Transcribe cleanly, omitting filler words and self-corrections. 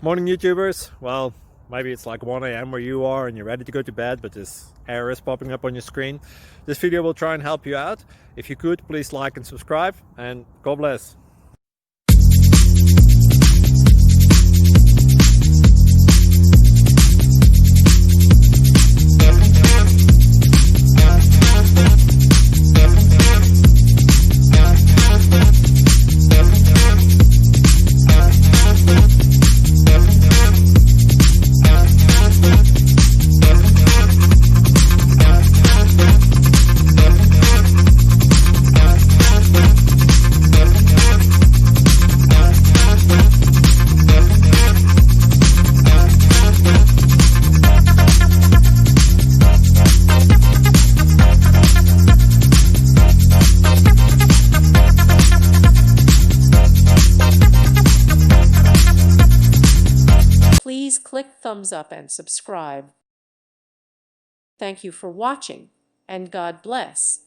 Morning YouTubers. Well, maybe it's like 1 a.m. where you are and you're ready to go to bed, but this error is popping up on your screen. This video will try and help you out. If you could, please like and subscribe, and God bless. Please click thumbs up and subscribe. Thank you for watching, and God bless.